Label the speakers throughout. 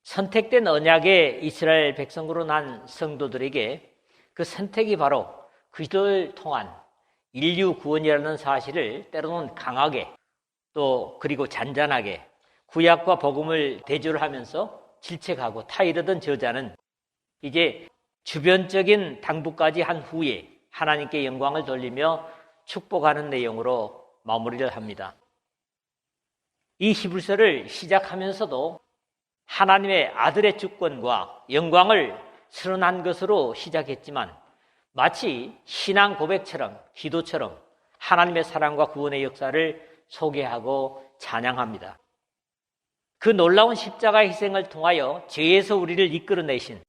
Speaker 1: 선택된 언약의 이스라엘 백성으로 난 성도들에게 그 선택이 바로 그리스도를 통한 인류 구원이라는 사실을 때로는 강하게 또 그리고 잔잔하게 구약과 복음을 대조를 하면서 질책하고 타이르던 저자는 이제 주변적인 당부까지 한 후에 하나님께 영광을 돌리며 축복하는 내용으로 마무리를 합니다. 이 히브리서를 시작하면서도 하나님의 아들의 주권과 영광을 선언한 것으로 시작했지만 마치 신앙 고백처럼 기도처럼 하나님의 사랑과 구원의 역사를 소개하고 찬양합니다. 그 놀라운 십자가의 희생을 통하여 죄에서 우리를 이끌어내신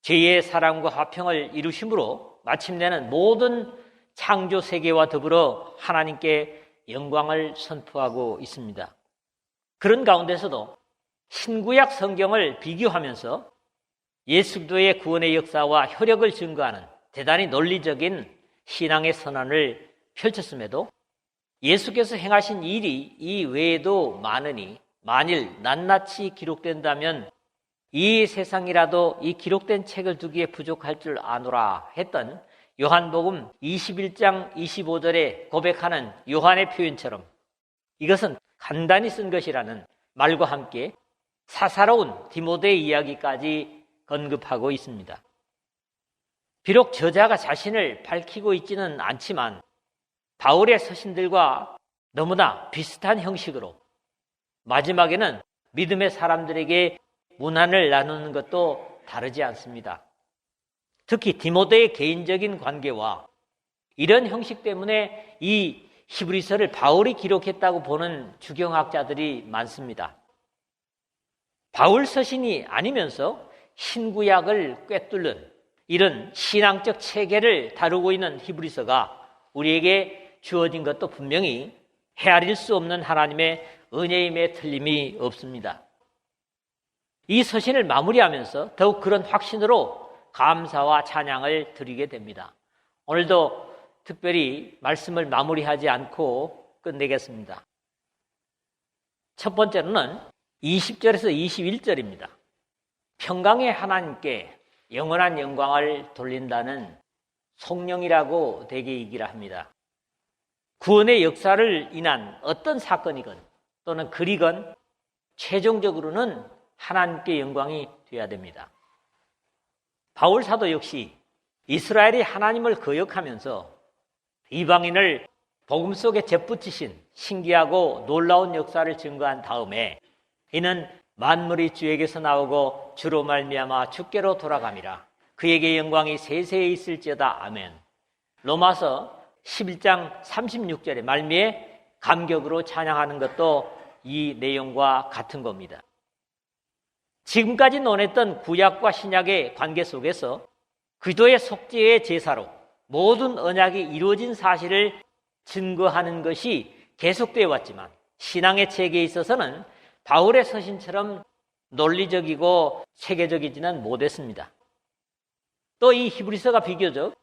Speaker 1: 죄의 사랑과 화평을 이루심으로 마침내는 모든 창조 세계와 더불어 하나님께 영광을 선포하고 있습니다. 그런 가운데서도 신구약 성경을 비교하면서 예수 그리스도의 구원의 역사와 효력을 증거하는 대단히 논리적인 신앙의 선언을 펼쳤음에도 예수께서 행하신 일이 이 외에도 많으니 만일 낱낱이 기록된다면 이 세상이라도 이 기록된 책을 두기에 부족할 줄 아노라 했던 요한복음 21장 25절에 고백하는 요한의 표현처럼 이것은 간단히 쓴 것이라는 말과 함께 사사로운 디모데의 이야기까지 언급하고 있습니다. 비록 저자가 자신을 밝히고 있지는 않지만 바울의 서신들과 너무나 비슷한 형식으로 마지막에는 믿음의 사람들에게 문안을 나누는 것도 다르지 않습니다. 특히 디모데의 개인적인 관계와 이런 형식 때문에 이 히브리서를 바울이 기록했다고 보는 주경학자들이 많습니다. 바울 서신이 아니면서 신구약을 꿰뚫는 이런 신앙적 체계를 다루고 있는 히브리서가 우리에게 주어진 것도 분명히 헤아릴 수 없는 하나님의 은혜임에 틀림이 없습니다. 이 서신을 마무리하면서 더욱 그런 확신으로 감사와 찬양을 드리게 됩니다. 오늘도 특별히 말씀을 마무리하지 않고 끝내겠습니다. 첫 번째로는 20절에서 21절입니다. 평강의 하나님께 영원한 영광을 돌린다는 성령이라고 대개 얘기를 합니다. 구원의 역사를 인한 어떤 사건이건 또는 글이건 최종적으로는 하나님께 영광이 되어야 됩니다. 바울 사도 역시 이스라엘이 하나님을 거역하면서 이방인을 복음 속에 접붙이신 신기하고 놀라운 역사를 증거한 다음에 이는 만물이 주에게서 나오고 주로 말미암아 주께로 돌아감이라. 그에게 영광이 세세에 있을지어다. 아멘. 로마서 11장 36절의 말미에 감격으로 찬양하는 것도 이 내용과 같은 겁니다. 지금까지 논했던 구약과 신약의 관계 속에서 그리스도의 속죄의 제사로 모든 언약이 이루어진 사실을 증거하는 것이 계속되어 왔지만 신앙의 체계에 있어서는 바울의 서신처럼 논리적이고 체계적이지는 못했습니다. 또 이 히브리서가 비교적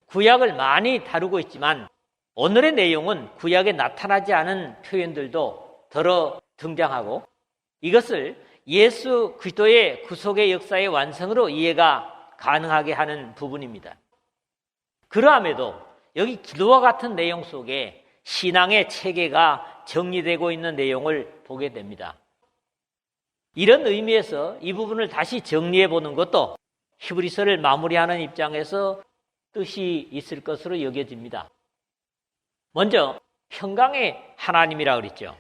Speaker 1: 구약을 많이 다루고 있지만 오늘의 내용은 구약에 나타나지 않은 표현들도 더러 등장하고 이것을 예수 그리스도의 구속의 역사의 완성으로 이해가 가능하게 하는 부분입니다. 그러함에도 여기 기도와 같은 내용 속에 신앙의 체계가 정리되고 있는 내용을 보게 됩니다. 이런 의미에서 이 부분을 다시 정리해 보는 것도 히브리서를 마무리하는 입장에서 뜻이 있을 것으로 여겨집니다. 먼저 평강의 하나님이라고 그랬죠.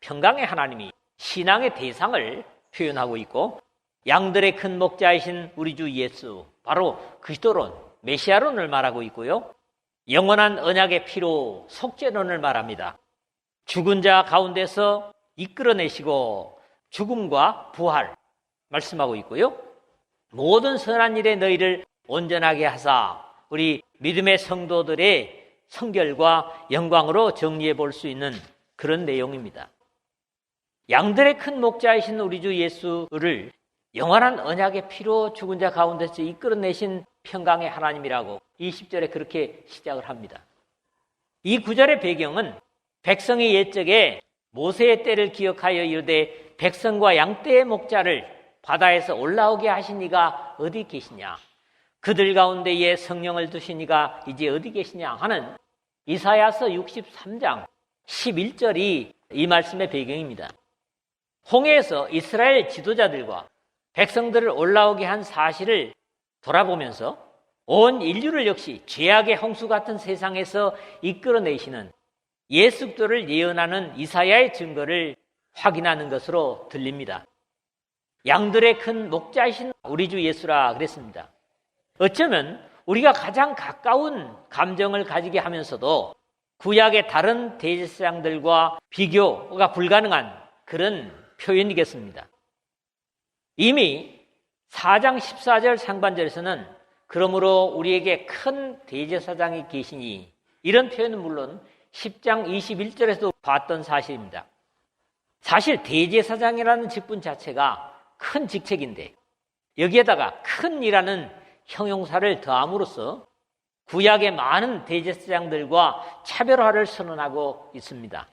Speaker 1: 평강의 하나님이 신앙의 대상을 표현하고 있고 양들의 큰 목자이신 우리 주 예수, 바로 그리스도론, 메시아론을 말하고 있고요. 영원한 언약의 피로 속죄론을 말합니다. 죽은 자 가운데서 이끌어내시고 죽음과 부활 말씀하고 있고요. 모든 선한 일에 너희를 온전하게 하사 우리 믿음의 성도들의 성결과 영광으로 정리해 볼 수 있는 그런 내용입니다. 양들의 큰 목자이신 우리 주 예수를 영원한 언약의 피로 죽은 자 가운데서 이끌어내신 평강의 하나님이라고 20절에 그렇게 시작을 합니다. 이 구절의 배경은 백성의 옛적에 모세의 때를 기억하여 이르되 백성과 양떼의 목자를 바다에서 올라오게 하신 이가 어디 계시냐? 그들 가운데에 성령을 두신 이가 이제 어디 계시냐? 하는 이사야서 63장 11절이 이 말씀의 배경입니다. 홍해에서 이스라엘 지도자들과 백성들을 올라오게 한 사실을 돌아보면서 온 인류를 역시 죄악의 홍수 같은 세상에서 이끌어내시는 예수 그리스도를 예언하는 이사야의 증거를 확인하는 것으로 들립니다. 양들의 큰 목자이신 우리 주 예수라 그랬습니다. 어쩌면 우리가 가장 가까운 감정을 가지게 하면서도 구약의 다른 대제사장들과 비교가 불가능한 그런 표현이겠습니다. 이미 4장 14절 상반절에서는 그러므로 우리에게 큰 대제사장이 계시니 이런 표현은 물론 10장 21절에서도 봤던 사실입니다. 사실 대제사장이라는 직분 자체가 큰 직책인데 여기에다가 큰이라는 형용사를 더함으로써 구약의 많은 대제사장들과 차별화를 선언하고 있습니다.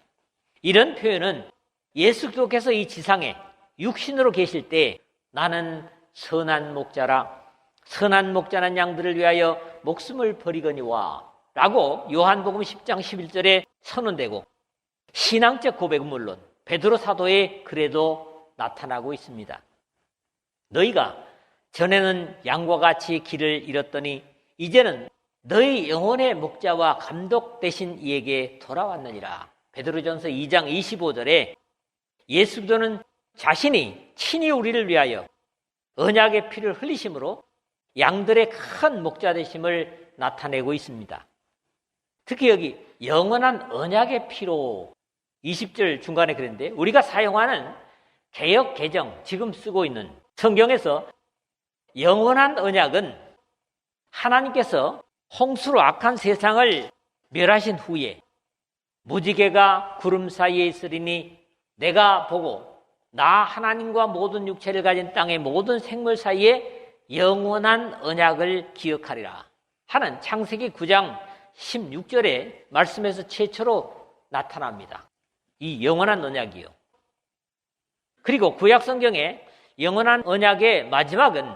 Speaker 1: 이런 표현은 예수 그리스도께서 이 지상에 육신으로 계실 때 나는 선한 목자라 선한 목자는 양들을 위하여 목숨을 버리거니와 라고 요한복음 10장 11절에 선언되고 신앙적 고백은 물론 베드로 사도의 글에도 나타나고 있습니다. 너희가 전에는 양과 같이 길을 잃었더니 이제는 너희 영혼의 목자와 감독 되신 이에게 돌아왔느니라. 베드로전서 2장 25절에 예수 그리스도는 자신이 친히 우리를 위하여 언약의 피를 흘리심으로 양들의 큰 목자 되심을 나타내고 있습니다. 특히 여기 영원한 언약의 피로 20절 중간에 그랬는데 우리가 사용하는 개역 개정 지금 쓰고 있는 성경에서 영원한 언약은 하나님께서 홍수로 악한 세상을 멸하신 후에 무지개가 구름 사이에 있으리니 내가 보고 나 하나님과 모든 육체를 가진 땅의 모든 생물 사이에 영원한 언약을 기억하리라 하는 창세기 9장 16절의 말씀에서 최초로 나타납니다. 이 영원한 언약이요. 그리고 구약 성경에 영원한 언약의 마지막은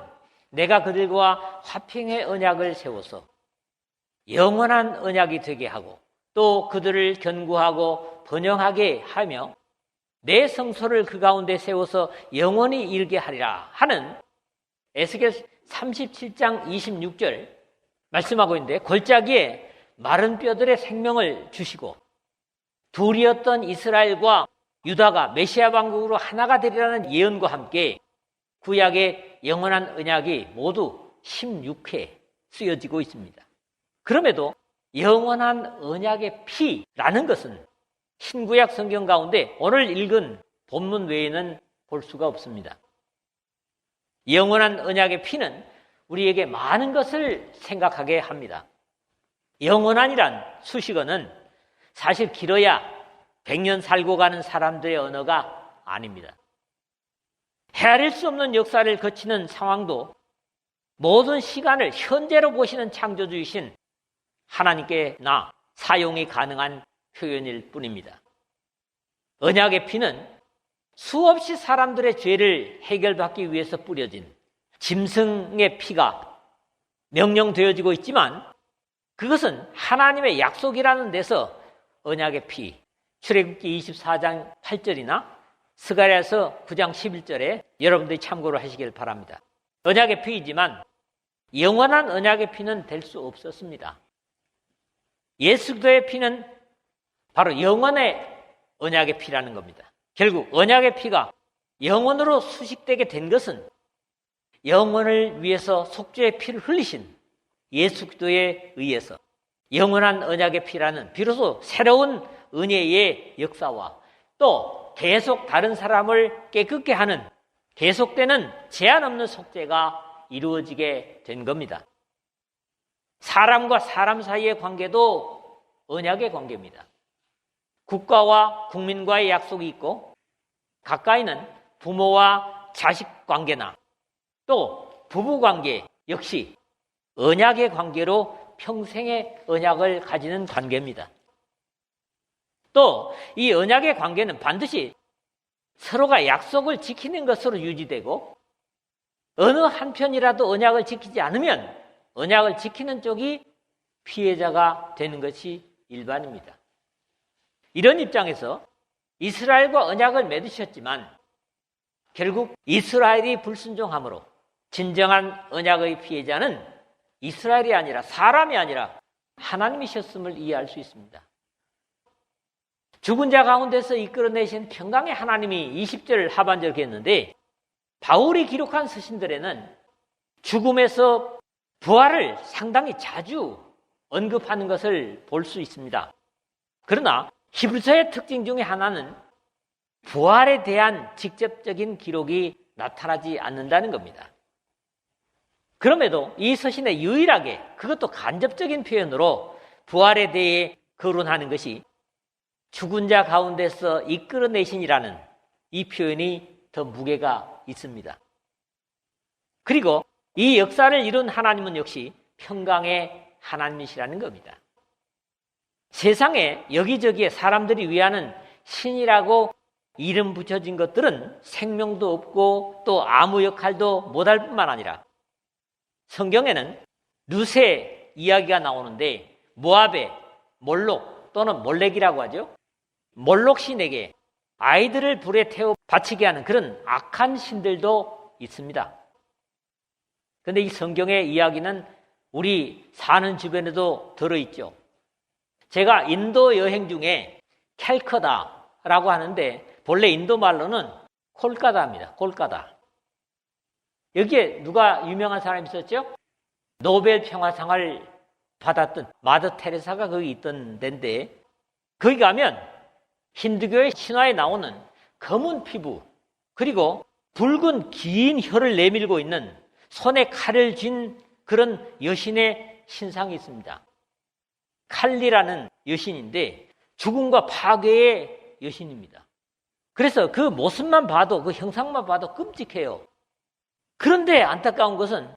Speaker 1: 내가 그들과 화평의 언약을 세워서 영원한 언약이 되게 하고 또 그들을 견고하고 번영하게 하며 내 성소를 그 가운데 세워서 영원히 일게 하리라 하는 에스겔 37장 26절 말씀하고 있는데 골짜기에 마른 뼈들의 생명을 주시고 둘이었던 이스라엘과 유다가 메시아 왕국으로 하나가 되리라는 예언과 함께 구약의 영원한 언약이 모두 16회 쓰여지고 있습니다. 그럼에도 영원한 언약의 피라는 것은 신구약 성경 가운데 오늘 읽은 본문 외에는 볼 수가 없습니다. 영원한 언약의 피는 우리에게 많은 것을 생각하게 합니다. 영원한이란 수식어는 사실 길어야 100년 살고 가는 사람들의 언어가 아닙니다. 헤아릴 수 없는 역사를 거치는 상황도 모든 시간을 현재로 보시는 창조주이신 하나님께나 사용이 가능한 표현일 뿐입니다. 언약의 피는 수없이 사람들의 죄를 해결받기 위해서 뿌려진 짐승의 피가 명령되어지고 있지만 그것은 하나님의 약속이라는 데서 언약의 피, 출애굽기 24장 8절이나 스가랴서 9장 11절에 여러분들이 참고를 하시길 바랍니다. 언약의 피이지만 영원한 언약의 피는 될 수 없었습니다. 예수 그리스도의 피는 바로 영원의 언약의 피라는 겁니다. 결국 언약의 피가 영원으로 수식되게 된 것은 영원을 위해서 속죄의 피를 흘리신 예수 그리스도에 의해서 영원한 언약의 피라는 비로소 새로운 은혜의 역사와 또 계속 다른 사람을 깨끗게 하는 계속되는 제한 없는 속죄가 이루어지게 된 겁니다. 사람과 사람 사이의 관계도 언약의 관계입니다. 국가와 국민과의 약속이 있고 가까이는 부모와 자식 관계나 또 부부 관계 역시 언약의 관계로 평생의 언약을 가지는 관계입니다. 또 이 언약의 관계는 반드시 서로가 약속을 지키는 것으로 유지되고 어느 한편이라도 언약을 지키지 않으면 언약을 지키는 쪽이 피해자가 되는 것이 일반입니다. 이런 입장에서 이스라엘과 언약을 맺으셨지만 결국 이스라엘이 불순종함으로 진정한 언약의 피해자는 이스라엘이 아니라 사람이 아니라 하나님이셨음을 이해할 수 있습니다. 죽은 자 가운데서 이끌어내신 평강의 하나님이 20절 하반절 했는데 바울이 기록한 서신들에는 죽음에서 부활을 상당히 자주 언급하는 것을 볼 수 있습니다. 그러나 히브리서의 특징 중에 하나는 부활에 대한 직접적인 기록이 나타나지 않는다는 겁니다. 그럼에도 이 서신에 유일하게 그것도 간접적인 표현으로 부활에 대해 거론하는 것이 죽은 자 가운데서 이끌어내신이라는 이 표현이 더 무게가 있습니다. 그리고 이 역사를 이룬 하나님은 역시 평강의 하나님이시라는 겁니다. 세상에 여기저기에 사람들이 위하는 신이라고 이름 붙여진 것들은 생명도 없고 또 아무 역할도 못할 뿐만 아니라 성경에는 누세 이야기가 나오는데 모압의 몰록 또는 몰렉이라고 하죠. 몰록 신에게 아이들을 불에 태워 바치게 하는 그런 악한 신들도 있습니다. 그런데 이 성경의 이야기는 우리 사는 주변에도 들어있죠. 제가 인도 여행 중에 캘커다라고 하는데 본래 인도 말로는 콜카다입니다. 콜카다. 여기에 누가 유명한 사람이 있었죠? 노벨 평화상을 받았던 마더 테레사가 거기 있던 데인데 거기 가면 힌두교의 신화에 나오는 검은 피부 그리고 붉은 긴 혀를 내밀고 있는 손에 칼을 쥔 그런 여신의 신상이 있습니다. 칼리라는 여신인데 죽음과 파괴의 여신입니다. 그래서 그 모습만 봐도 그 형상만 봐도 끔찍해요. 그런데 안타까운 것은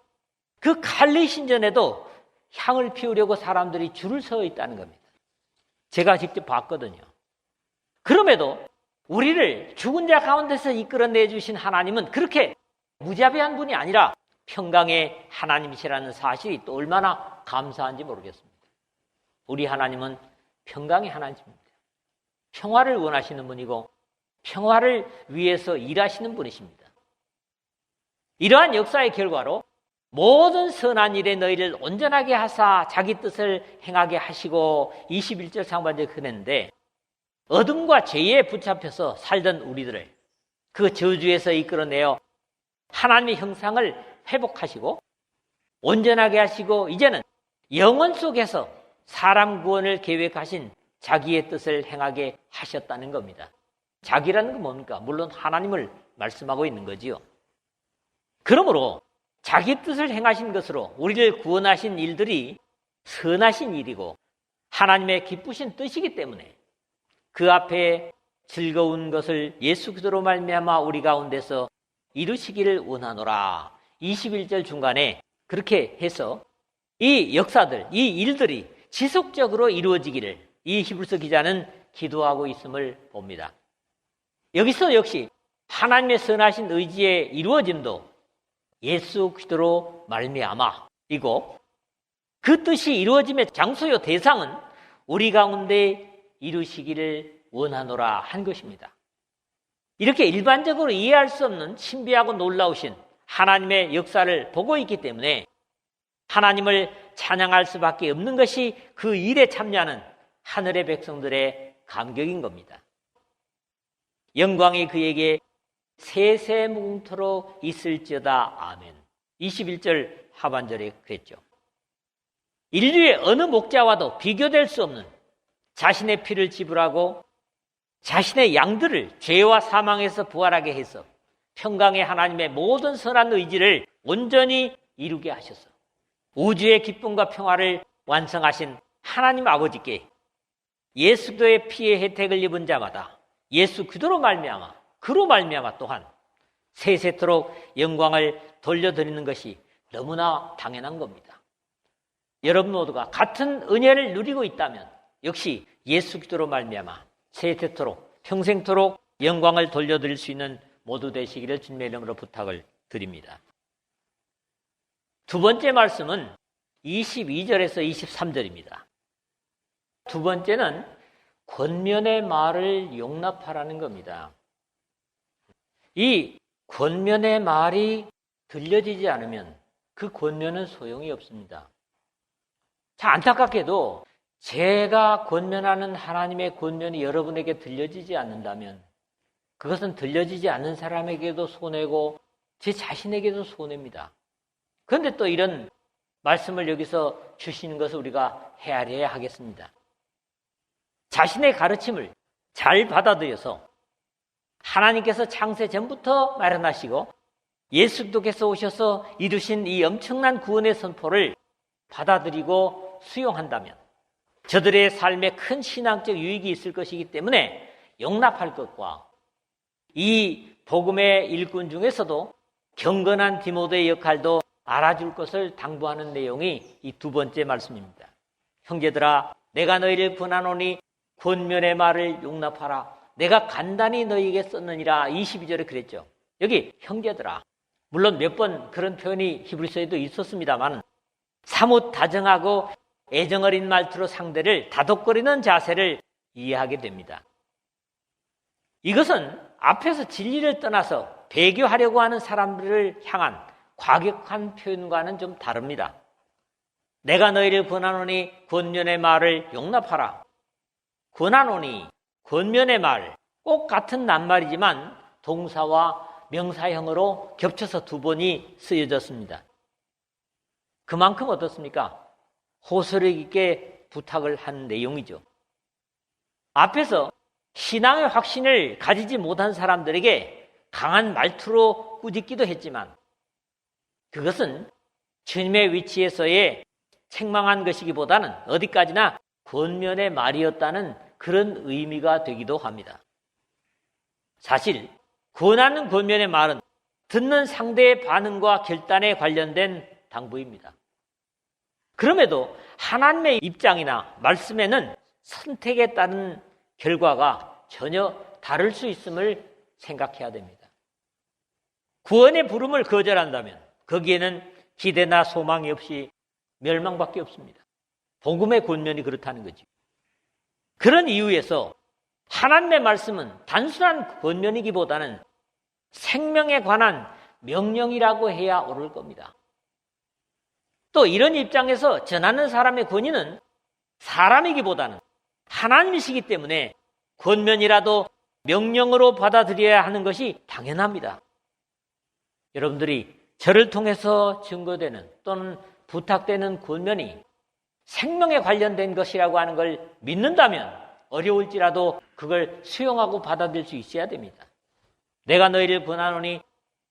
Speaker 1: 그 칼리 신전에도 향을 피우려고 사람들이 줄을 서 있다는 겁니다. 제가 직접 봤거든요. 그럼에도 우리를 죽은 자 가운데서 이끌어내 주신 하나님은 그렇게 무자비한 분이 아니라 평강의 하나님이시라는 사실이 또 얼마나 감사한지 모르겠습니다. 우리 하나님은 평강의 하나님입니다. 평화를 원하시는 분이고 평화를 위해서 일하시는 분이십니다. 이러한 역사의 결과로 모든 선한 일에 너희를 온전하게 하사 자기 뜻을 행하게 하시고 21절 상반절에 그랬는데 어둠과 죄에 붙잡혀서 살던 우리들을 그 저주에서 이끌어내어 하나님의 형상을 회복하시고 온전하게 하시고 이제는 영원 속에서 사람 구원을 계획하신 자기의 뜻을 행하게 하셨다는 겁니다. 자기라는 건 뭡니까? 물론 하나님을 말씀하고 있는 거지요. 그러므로 자기 뜻을 행하신 것으로 우리를 구원하신 일들이 선하신 일이고 하나님의 기쁘신 뜻이기 때문에 그 앞에 즐거운 것을 예수 그리스도로 말미암아 우리 가운데서 이루시기를 원하노라. 21절 중간에 그렇게 해서 이 역사들, 이 일들이 지속적으로 이루어지기를 이 히브리서 기자는 기도하고 있음을 봅니다. 여기서 역시 하나님의 선하신 의지의 이루어짐도 예수 그리스도로 말미암아이고 그 뜻이 이루어짐의 장소요 대상은 우리 가운데 이루시기를 원하노라 한 것입니다. 이렇게 일반적으로 이해할 수 없는 신비하고 놀라우신 하나님의 역사를 보고 있기 때문에 하나님을 찬양할 수밖에 없는 것이 그 일에 참여하는 하늘의 백성들의 감격인 겁니다. 영광이 그에게 세세무궁토록 있을지어다. 아멘. 21절 하반절에 그랬죠. 인류의 어느 목자와도 비교될 수 없는 자신의 피를 지불하고 자신의 양들을 죄와 사망에서 부활하게 해서 평강의 하나님의 모든 선한 의지를 온전히 이루게 하셔서 우주의 기쁨과 평화를 완성하신 하나님 아버지께 예수 그리스도의 피의 혜택을 입은 자마다 예수 그리스도로 말미암아 그로 말미암아 또한 세세토록 영광을 돌려드리는 것이 너무나 당연한 겁니다. 여러분 모두가 같은 은혜를 누리고 있다면 역시 예수 그리스도로 말미암아 세세토록 평생토록 영광을 돌려드릴 수 있는 모두 되시기를 주님의 이름으로 부탁을 드립니다. 두 번째 말씀은 22절에서 23절입니다. 두 번째는 권면의 말을 용납하라는 겁니다. 이 권면의 말이 들려지지 않으면 그 권면은 소용이 없습니다. 자, 안타깝게도 제가 권면하는 하나님의 권면이 여러분에게 들려지지 않는다면 그것은 들려지지 않는 사람에게도 손해고 제 자신에게도 손해입니다. 그런데 또 이런 말씀을 여기서 주시는 것을 우리가 헤아려야 하겠습니다. 자신의 가르침을 잘 받아들여서 하나님께서 창세 전부터 마련하시고 예수 그리스도께서 오셔서 이루신 이 엄청난 구원의 선포를 받아들이고 수용한다면 저들의 삶에 큰 신앙적 유익이 있을 것이기 때문에 용납할 것과 이 복음의 일꾼 중에서도 경건한 디모데의 역할도 알아줄 것을 당부하는 내용이 이 두 번째 말씀입니다. 형제들아, 내가 너희를 권하노니 권면의 말을 용납하라. 내가 간단히 너희에게 썼느니라. 22절에 그랬죠. 여기 형제들아, 물론 몇 번 그런 표현이 히브리서에도 있었습니다만 사뭇 다정하고 애정어린 말투로 상대를 다독거리는 자세를 이해하게 됩니다. 이것은 앞에서 진리를 떠나서 배교하려고 하는 사람들을 향한 과격한 표현과는 좀 다릅니다. 내가 너희를 권하노니 권면의 말을 용납하라. 권하노니, 권면의 말, 꼭 같은 낱말이지만 동사와 명사형으로 겹쳐서 두 번이 쓰여졌습니다. 그만큼 어떻습니까? 호소력 있게 부탁을 한 내용이죠. 앞에서 신앙의 확신을 가지지 못한 사람들에게 강한 말투로 꾸짖기도 했지만 그것은 주님의 위치에서의 책망한 것이기보다는 어디까지나 권면의 말이었다는 그런 의미가 되기도 합니다. 사실 권하는 권면의 말은 듣는 상대의 반응과 결단에 관련된 당부입니다. 그럼에도 하나님의 입장이나 말씀에는 선택에 따른 결과가 전혀 다를 수 있음을 생각해야 됩니다. 구원의 부름을 거절한다면 거기에는 기대나 소망이 없이 멸망밖에 없습니다. 복음의 권면이 그렇다는 거죠. 그런 이유에서 하나님의 말씀은 단순한 권면이기보다는 생명에 관한 명령이라고 해야 옳을 겁니다. 또 이런 입장에서 전하는 사람의 권위는 사람이기보다는 하나님이시기 때문에 권면이라도 명령으로 받아들여야 하는 것이 당연합니다. 여러분들이 저를 통해서 증거되는 또는 부탁되는 권면이 생명에 관련된 것이라고 하는 걸 믿는다면 어려울지라도 그걸 수용하고 받아들일 수 있어야 됩니다. 내가 너희를 권하노니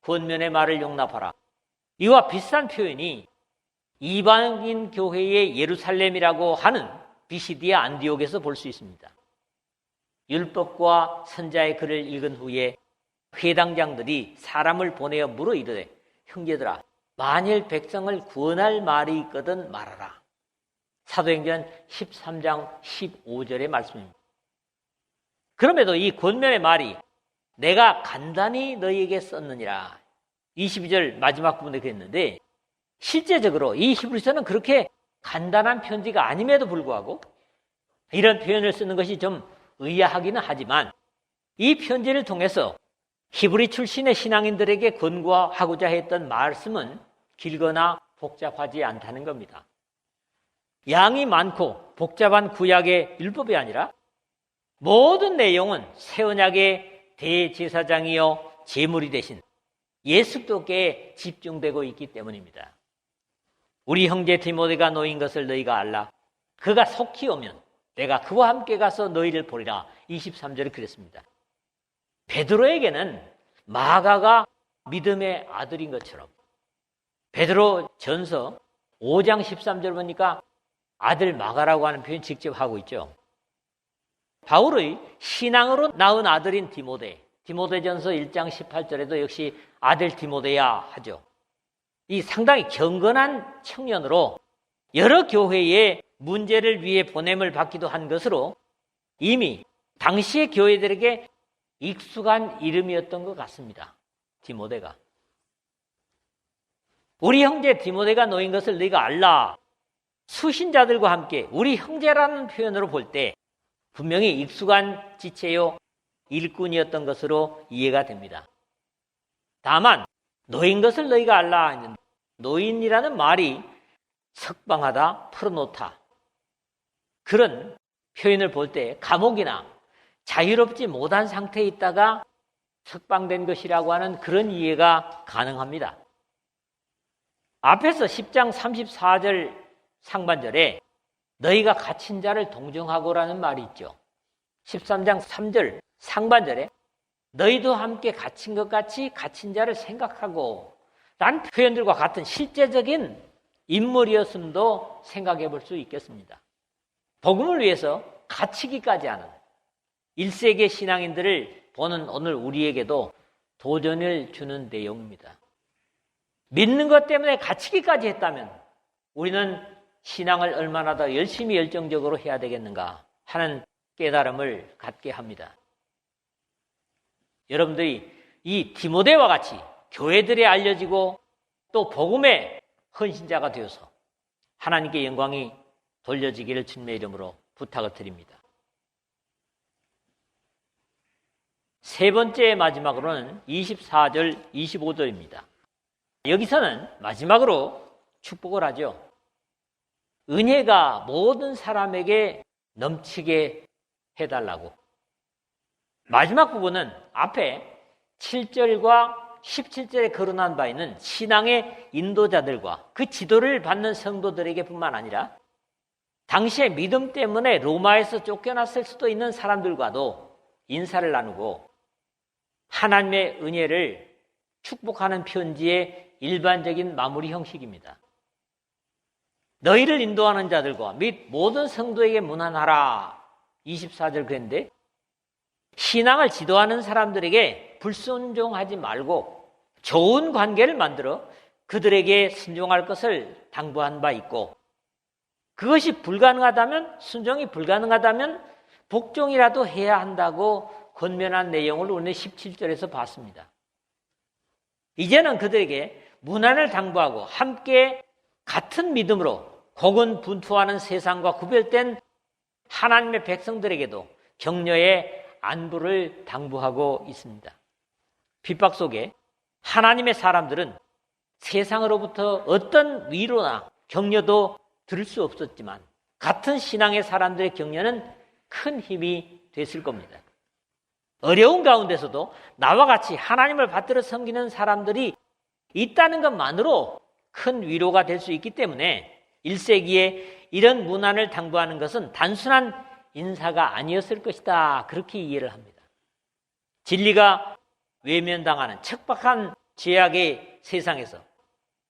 Speaker 1: 권면의 말을 용납하라. 이와 비슷한 표현이 이방인 교회의 예루살렘이라고 하는 비시디아 안디옥에서 볼 수 있습니다. 율법과 선자의 글을 읽은 후에 회당장들이 사람을 보내어 물어 이르되 형제들아, 만일 백성을 구원할 말이 있거든 말하라. 사도행전 13장 15절의 말씀입니다. 그럼에도 이 권면의 말이 내가 간단히 너희에게 썼느니라. 22절 마지막 부분에 그랬는데 실제적으로 이 히브리서는 그렇게 간단한 편지가 아님에도 불구하고 이런 표현을 쓰는 것이 좀 의아하기는 하지만 이 편지를 통해서 히브리 출신의 신앙인들에게 권고하고자 했던 말씀은 길거나 복잡하지 않다는 겁니다. 양이 많고 복잡한 구약의 율법이 아니라 모든 내용은 새 언약의 대제사장이요 제물이 되신 예수 그리스도께 집중되고 있기 때문입니다. 우리 형제 디모데가 놓인 것을 너희가 알라. 그가 속히 오면 내가 그와 함께 가서 너희를 보리라. 23절에 그랬습니다. 베드로에게는 마가가 믿음의 아들인 것처럼 베드로 전서 5장 13절 보니까 아들 마가라고 하는 표현 직접 하고 있죠. 바울의 신앙으로 낳은 아들인 디모데전서 1장 18절에도 역시 아들 디모데야 하죠. 이 상당히 경건한 청년으로 여러 교회의 문제를 위해 보냄을 받기도 한 것으로 이미 당시의 교회들에게 익숙한 이름이었던 것 같습니다. 디모데가. 우리 형제 디모데가 놓인 것을 너희가 알라. 수신자들과 함께 우리 형제라는 표현으로 볼 때 분명히 익숙한 지체요 일꾼이었던 것으로 이해가 됩니다. 다만 노인 것을 너희가 알라 했는데 노인이라는 말이 석방하다, 풀어놓다 그런 표현을 볼 때 감옥이나 자유롭지 못한 상태에 있다가 석방된 것이라고 하는 그런 이해가 가능합니다. 앞에서 10장 34절 상반절에 너희가 갇힌 자를 동정하고라는 말이 있죠. 13장 3절 상반절에 너희도 함께 갇힌 것 같이 갇힌 자를 생각하고 라는 표현들과 같은 실제적인 인물이었음도 생각해 볼 수 있겠습니다. 복음을 위해서 갇히기까지 하는 1세기 신앙인들을 보는 오늘 우리에게도 도전을 주는 내용입니다. 믿는 것 때문에 갇히기까지 했다면 우리는 신앙을 얼마나 더 열심히 열정적으로 해야 되겠는가 하는 깨달음을 갖게 합니다. 여러분들이 이 디모데와 같이 교회들에 알려지고 또 복음의 헌신자가 되어서 하나님께 영광이 돌려지기를 주님의 이름으로 부탁을 드립니다. 세 번째 마지막으로는 24절, 25절입니다. 여기서는 마지막으로 축복을 하죠. 은혜가 모든 사람에게 넘치게 해달라고. 마지막 부분은 앞에 7절과 17절에 거론한 바 있는 신앙의 인도자들과 그 지도를 받는 성도들에게 뿐만 아니라 당시의 믿음 때문에 로마에서 쫓겨났을 수도 있는 사람들과도 인사를 나누고 하나님의 은혜를 축복하는 편지의 일반적인 마무리 형식입니다. 너희를 인도하는 자들과 및 모든 성도에게 문안하라. 24절 그랬는데 신앙을 지도하는 사람들에게 불순종하지 말고 좋은 관계를 만들어 그들에게 순종할 것을 당부한 바 있고 그것이 불가능하다면 순종이 불가능하다면 복종이라도 해야 한다고 권면한 내용을 오늘 17절에서 봤습니다. 이제는 그들에게 문안을 당부하고 함께 같은 믿음으로 고군분투하는 세상과 구별된 하나님의 백성들에게도 격려의 안부를 당부하고 있습니다. 핍박 속에 하나님의 사람들은 세상으로부터 어떤 위로나 격려도 들을 수 없었지만 같은 신앙의 사람들의 격려는 큰 힘이 됐을 겁니다. 어려운 가운데서도 나와 같이 하나님을 받들어 섬기는 사람들이 있다는 것만으로 큰 위로가 될 수 있기 때문에 1세기에 이런 문안을 당부하는 것은 단순한 인사가 아니었을 것이다. 그렇게 이해를 합니다. 진리가 외면당하는 척박한 죄악의 세상에서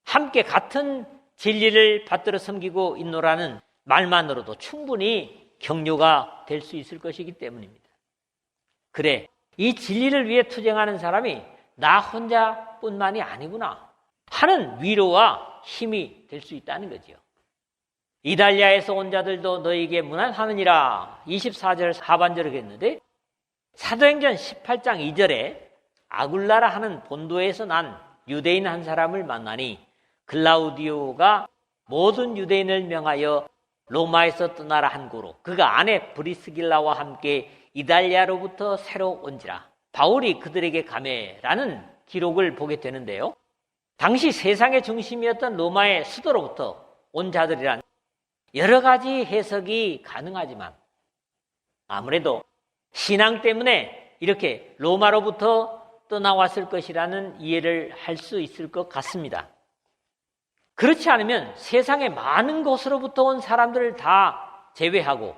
Speaker 1: 함께 같은 진리를 받들어 섬기고 있노라는 말만으로도 충분히 격려가 될 수 있을 것이기 때문입니다. 그래, 이 진리를 위해 투쟁하는 사람이 나 혼자뿐만이 아니구나 하는 위로와 힘이 될 수 있다는 거죠. 이달리아에서 온 자들도 너에게 문안하느니라 24절 하반절을 했는데 사도행전 18장 2절에 아굴라라 하는 본도에서 난 유대인 한 사람을 만나니 글라우디오가 모든 유대인을 명하여 로마에서 떠나라 한 고로 그가 아내 브리스길라와 함께 이달리아로부터 새로 온지라 바울이 그들에게 가매라는 기록을 보게 되는데요. 당시 세상의 중심이었던 로마의 수도로부터 온 자들이란 여러 가지 해석이 가능하지만 아무래도 신앙 때문에 이렇게 로마로부터 떠나왔을 것이라는 이해를 할 수 있을 것 같습니다. 그렇지 않으면 세상의 많은 곳으로부터 온 사람들을 다 제외하고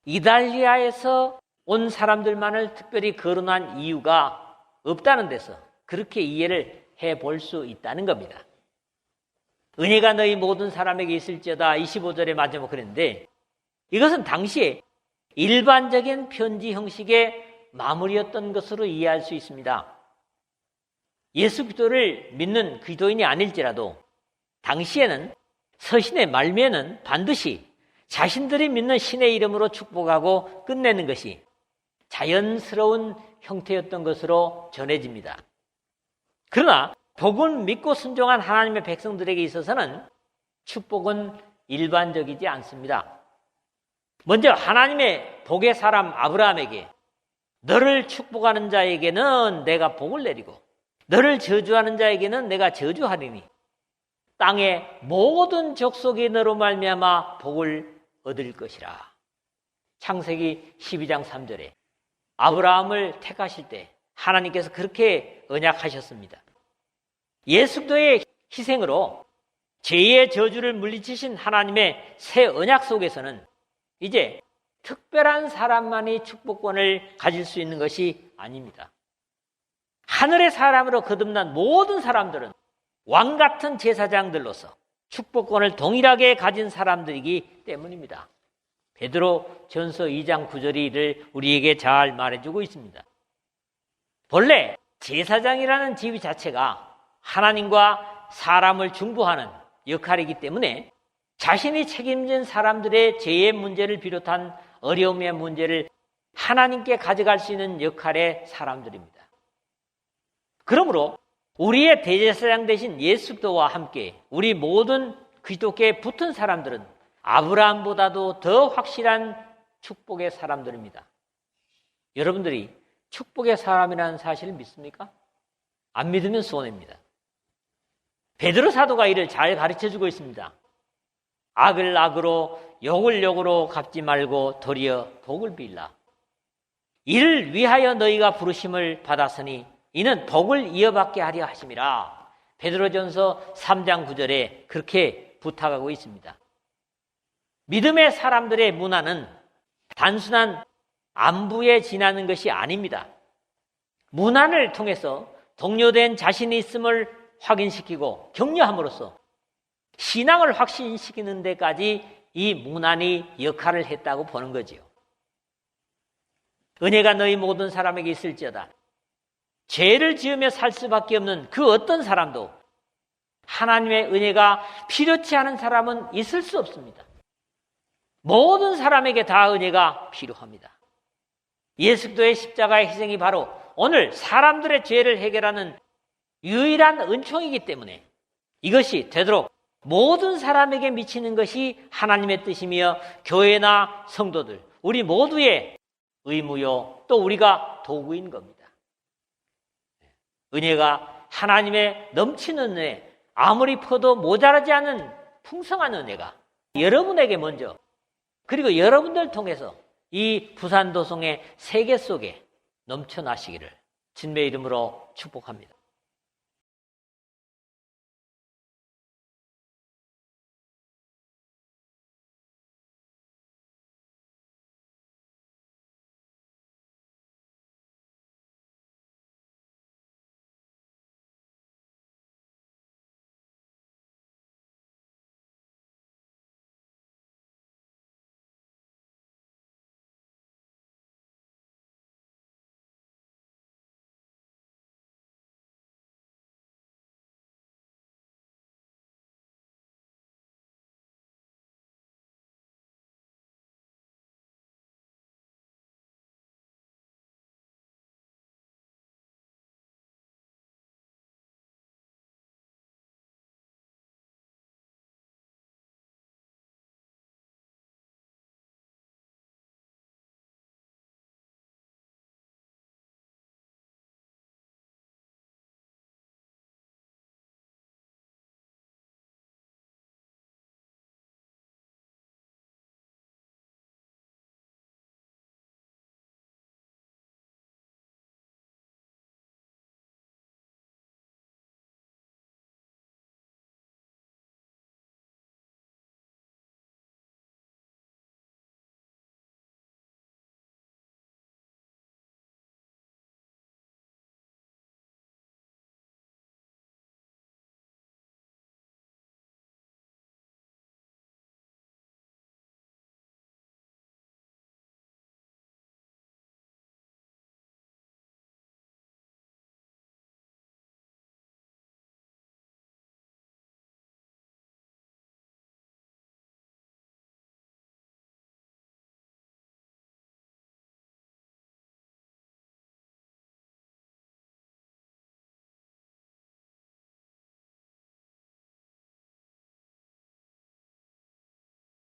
Speaker 1: 이달리아에서 온 사람들만을 특별히 거론한 이유가 없다는 데서 그렇게 이해를 해볼 수 있다는 겁니다. 은혜가 너희 모든 사람에게 있을지어다 25절에 마지막 그랬는데 이것은 당시에 일반적인 편지 형식의 마무리였던 것으로 이해할 수 있습니다. 예수 그리스도를 믿는 기도인이 아닐지라도 당시에는 서신의 말미에는 반드시 자신들이 믿는 신의 이름으로 축복하고 끝내는 것이 자연스러운 형태였던 것으로 전해집니다. 그러나 복은 믿고 순종한 하나님의 백성들에게 있어서는 축복은 일반적이지 않습니다. 먼저 하나님의 복의 사람 아브라함에게 너를 축복하는 자에게는 내가 복을 내리고 너를 저주하는 자에게는 내가 저주하리니 땅의 모든 족속이 너로 말미암아 복을 얻을 것이라. 창세기 12장 3절에 아브라함을 택하실 때 하나님께서 그렇게 언약하셨습니다. 예수 그리스도의 희생으로 죄의 저주를 물리치신 하나님의 새 언약 속에서는 이제 특별한 사람만이 축복권을 가질 수 있는 것이 아닙니다. 하늘의 사람으로 거듭난 모든 사람들은 왕 같은 제사장들로서 축복권을 동일하게 가진 사람들이기 때문입니다. 베드로 전서 2장 9절이 이를 우리에게 잘 말해주고 있습니다. 본래 제사장이라는 지위 자체가 하나님과 사람을 중보하는 역할이기 때문에 자신이 책임진 사람들의 죄의 문제를 비롯한 어려움의 문제를 하나님께 가져갈 수 있는 역할의 사람들입니다. 그러므로 우리의 대제사장 되신 예수 그리스도와 함께 우리 모든 그리스도께 붙은 사람들은 아브라함보다도 더 확실한 축복의 사람들입니다. 여러분들이 축복의 사람이라는 사실을 믿습니까? 안 믿으면 손해입니다. 베드로 사도가 이를 잘 가르쳐주고 있습니다. 악을 악으로 욕을 욕으로 갚지 말고 도리어 복을 빌라. 이를 위하여 너희가 부르심을 받았으니 이는 복을 이어받게 하려 하심이라. 베드로전서 3장 9절에 그렇게 부탁하고 있습니다. 믿음의 사람들의 문화는 단순한 안부에 지나는 것이 아닙니다. 문안을 통해서 동료된 자신이 있음을 확인시키고 격려함으로써 신앙을 확신시키는 데까지 이 문안이 역할을 했다고 보는 거지요. 은혜가 너희 모든 사람에게 있을지어다. 죄를 지으며 살 수밖에 없는 그 어떤 사람도 하나님의 은혜가 필요치 않은 사람은 있을 수 없습니다. 모든 사람에게 다 은혜가 필요합니다. 예수 그리스도의 십자가의 희생이 바로 오늘 사람들의 죄를 해결하는 유일한 은총이기 때문에 이것이 되도록 모든 사람에게 미치는 것이 하나님의 뜻이며 교회나 성도들, 우리 모두의 의무요, 또 우리가 도구인 겁니다. 은혜가 하나님의 넘치는 은혜, 아무리 퍼도 모자라지 않은 풍성한 은혜가 여러분에게 먼저, 그리고 여러분들 통해서 이 부산도성의 세계 속에 넘쳐나시기를 주님의 이름으로 축복합니다.